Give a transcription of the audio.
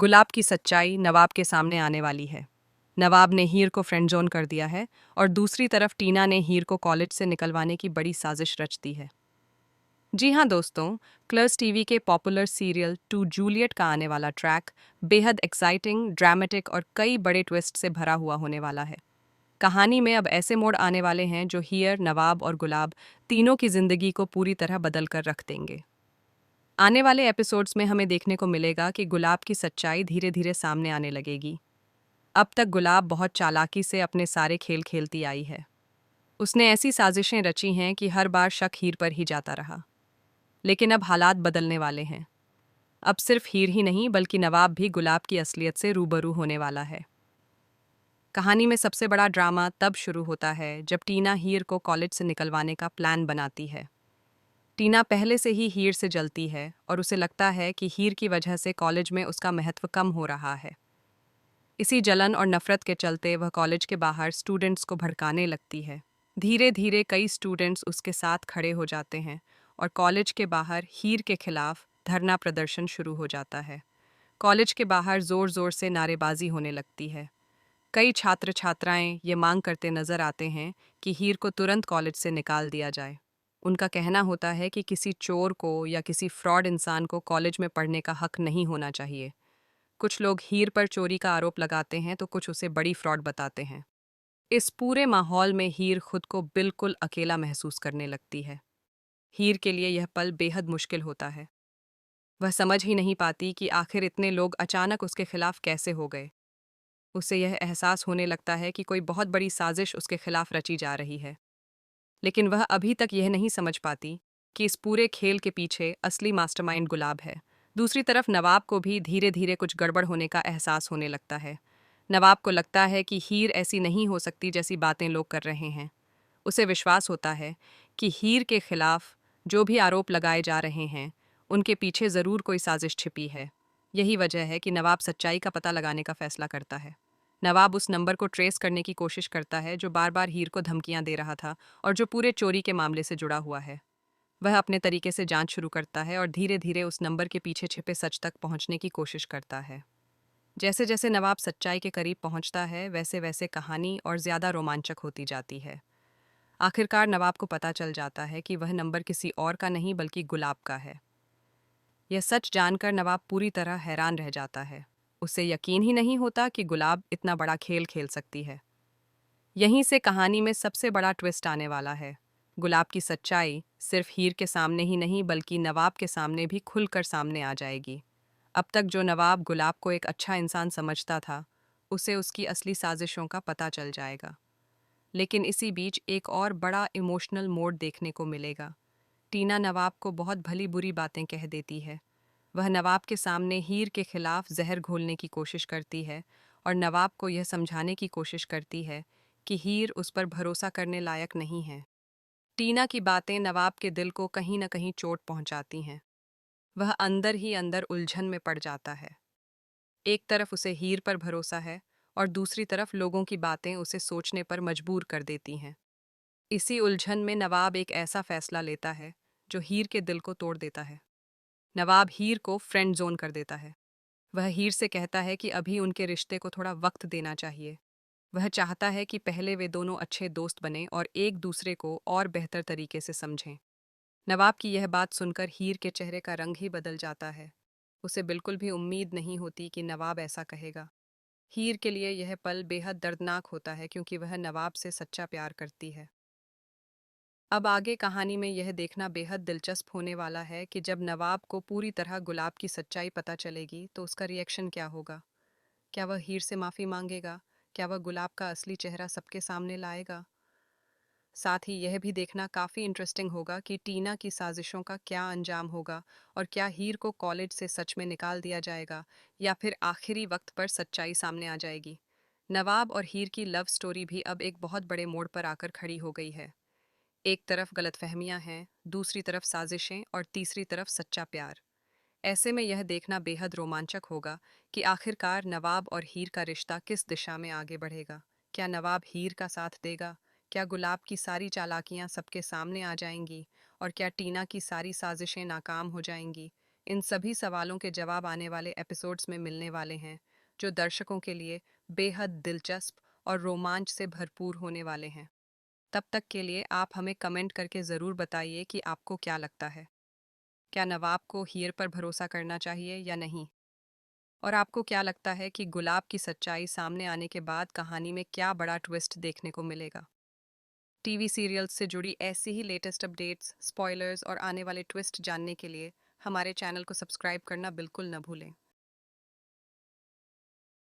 गुलाब की सच्चाई नवाब के सामने आने वाली है। नवाब ने हीर को फ्रेंड जोन कर दिया है और दूसरी तरफ टीना ने हीर को कॉलेज से निकलवाने की बड़ी साजिश रच दी है। जी हाँ दोस्तों, क्लर्स टीवी के पॉपुलर सीरियल टू जूलियट का आने वाला ट्रैक बेहद एक्साइटिंग, ड्रामेटिक और कई बड़े ट्विस्ट से भरा हुआ होने वाला है। कहानी में अब ऐसे मोड़ आने वाले हैं जो हीर, नवाब और गुलाब तीनों की जिंदगी को पूरी तरह बदल कर रख देंगे। आने वाले एपिसोड्स में हमें देखने को मिलेगा कि गुलाब की सच्चाई धीरे धीरे सामने आने लगेगी। अब तक गुलाब बहुत चालाकी से अपने सारे खेल खेलती आई है। उसने ऐसी साजिशें रची हैं कि हर बार शक हीर पर ही जाता रहा। लेकिन अब हालात बदलने वाले हैं। अब सिर्फ हीर ही नहीं बल्कि नवाब भी गुलाब की असलियत से रूबरू होने वाला है। कहानी में सबसे बड़ा ड्रामा तब शुरू होता है जब टीना हीर को कॉलेज से निकलवाने का प्लान बनाती है। टीना पहले से ही हीर से जलती है और उसे लगता है कि हीर की वजह से कॉलेज में उसका महत्व कम हो रहा है। इसी जलन और नफरत के चलते वह कॉलेज के बाहर स्टूडेंट्स को भड़काने लगती है। धीरे धीरे कई स्टूडेंट्स उसके साथ खड़े हो जाते हैं और कॉलेज के बाहर हीर के खिलाफ धरना प्रदर्शन शुरू हो जाता है। कॉलेज के बाहर जोर जोर से नारेबाजी होने लगती है। कई छात्र छात्राएं ये मांग करते नजर आते हैं कि हीर को तुरंत कॉलेज से निकाल दिया जाए। उनका कहना होता है कि किसी चोर को या किसी फ्रॉड इंसान को कॉलेज में पढ़ने का हक नहीं होना चाहिए। कुछ लोग हीर पर चोरी का आरोप लगाते हैं तो कुछ उसे बड़ी फ्रॉड बताते हैं। इस पूरे माहौल में हीर खुद को बिल्कुल अकेला महसूस करने लगती है। हीर के लिए यह पल बेहद मुश्किल होता है। वह समझ ही नहीं पाती कि आखिर इतने लोग अचानक उसके खिलाफ कैसे हो गए। उसे यह एहसास होने लगता है कि कोई बहुत बड़ी साजिश उसके खिलाफ रची जा रही है। लेकिन वह अभी तक यह नहीं समझ पाती कि इस पूरे खेल के पीछे असली मास्टरमाइंड गुलाब है। दूसरी तरफ नवाब को भी धीरे धीरे कुछ गड़बड़ होने का एहसास होने लगता है। नवाब को लगता है कि हीर ऐसी नहीं हो सकती जैसी बातें लोग कर रहे हैं। उसे विश्वास होता है कि हीर के खिलाफ जो भी आरोप लगाए जा रहे हैं उनके पीछे ज़रूर कोई साजिश छिपी है। यही वजह है कि नवाब सच्चाई का पता लगाने का फैसला करता है। नवाब उस नंबर को ट्रेस करने की कोशिश करता है जो बार बार हीर को धमकियां दे रहा था और जो पूरे चोरी के मामले से जुड़ा हुआ है। वह अपने तरीके से जांच शुरू करता है और धीरे धीरे उस नंबर के पीछे छिपे सच तक पहुंचने की कोशिश करता है। जैसे जैसे नवाब सच्चाई के करीब पहुंचता है वैसे वैसे कहानी और ज़्यादा रोमांचक होती जाती है। आखिरकार नवाब को पता चल जाता है कि वह नंबर किसी और का नहीं बल्कि गुलाब का है। यह सच जानकर नवाब पूरी तरह हैरान रह जाता है। उसे यकीन ही नहीं होता कि गुलाब इतना बड़ा खेल खेल सकती है। यहीं से कहानी में सबसे बड़ा ट्विस्ट आने वाला है। गुलाब की सच्चाई सिर्फ हीर के सामने ही नहीं बल्कि नवाब के सामने भी खुलकर सामने आ जाएगी। अब तक जो नवाब गुलाब को एक अच्छा इंसान समझता था, उसे उसकी असली साजिशों का पता चल जाएगा। लेकिन इसी बीच एक और बड़ा इमोशनल मोड़ देखने को मिलेगा। टीना नवाब को बहुत भली बुरी बातें कह देती है। वह नवाब के सामने हीर के खिलाफ जहर घोलने की कोशिश करती है और नवाब को यह समझाने की कोशिश करती है कि हीर उस पर भरोसा करने लायक नहीं है। टीना की बातें नवाब के दिल को कहीं न कहीं चोट पहुंचाती हैं। वह अंदर ही अंदर उलझन में पड़ जाता है। एक तरफ उसे हीर पर भरोसा है और दूसरी तरफ लोगों की बातें उसे सोचने पर मजबूर कर देती हैं। इसी उलझन में नवाब एक ऐसा फैसला लेता है जो हीर के दिल को तोड़ देता है। नवाब हीर को फ्रेंड जोन कर देता है। वह हीर से कहता है कि अभी उनके रिश्ते को थोड़ा वक्त देना चाहिए। वह चाहता है कि पहले वे दोनों अच्छे दोस्त बनें और एक दूसरे को और बेहतर तरीके से समझें। नवाब की यह बात सुनकर हीर के चेहरे का रंग ही बदल जाता है। उसे बिल्कुल भी उम्मीद नहीं होती कि नवाब ऐसा कहेगा। हीर के लिए यह पल बेहद दर्दनाक होता है क्योंकि वह नवाब से सच्चा प्यार करती है। अब आगे कहानी में यह देखना बेहद दिलचस्प होने वाला है कि जब नवाब को पूरी तरह गुलाब की सच्चाई पता चलेगी तो उसका रिएक्शन क्या होगा। क्या वह हीर से माफ़ी मांगेगा? क्या वह गुलाब का असली चेहरा सबके सामने लाएगा? साथ ही यह भी देखना काफ़ी इंटरेस्टिंग होगा कि टीना की साजिशों का क्या अंजाम होगा और क्या हीर को कॉलेज से सच में निकाल दिया जाएगा या फिर आखिरी वक्त पर सच्चाई सामने आ जाएगी। नवाब और हीर की लव स्टोरी भी अब एक बहुत बड़े मोड़ पर आकर खड़ी हो गई है। एक तरफ गलतफहमियां हैं, दूसरी तरफ साजिशें और तीसरी तरफ सच्चा प्यार। ऐसे में यह देखना बेहद रोमांचक होगा कि आखिरकार नवाब और हीर का रिश्ता किस दिशा में आगे बढ़ेगा। क्या नवाब हीर का साथ देगा? क्या गुलाब की सारी चालाकियां सबके सामने आ जाएंगी? और क्या टीना की सारी साजिशें नाकाम हो जाएंगी? इन सभी सवालों के जवाब आने वाले एपिसोड्स में मिलने वाले हैं, जो दर्शकों के लिए बेहद दिलचस्प और रोमांच से भरपूर होने वाले हैं। तब तक के लिए आप हमें कमेंट करके ज़रूर बताइए कि आपको क्या लगता है। क्या नवाब को हीर पर भरोसा करना चाहिए या नहीं? और आपको क्या लगता है कि गुलाब की सच्चाई सामने आने के बाद कहानी में क्या बड़ा ट्विस्ट देखने को मिलेगा? टीवी सीरियल्स से जुड़ी ऐसी ही लेटेस्ट अपडेट्स, स्पॉयलर्स और आने वाले ट्विस्ट जानने के लिए हमारे चैनल को सब्सक्राइब करना बिल्कुल न भूलें।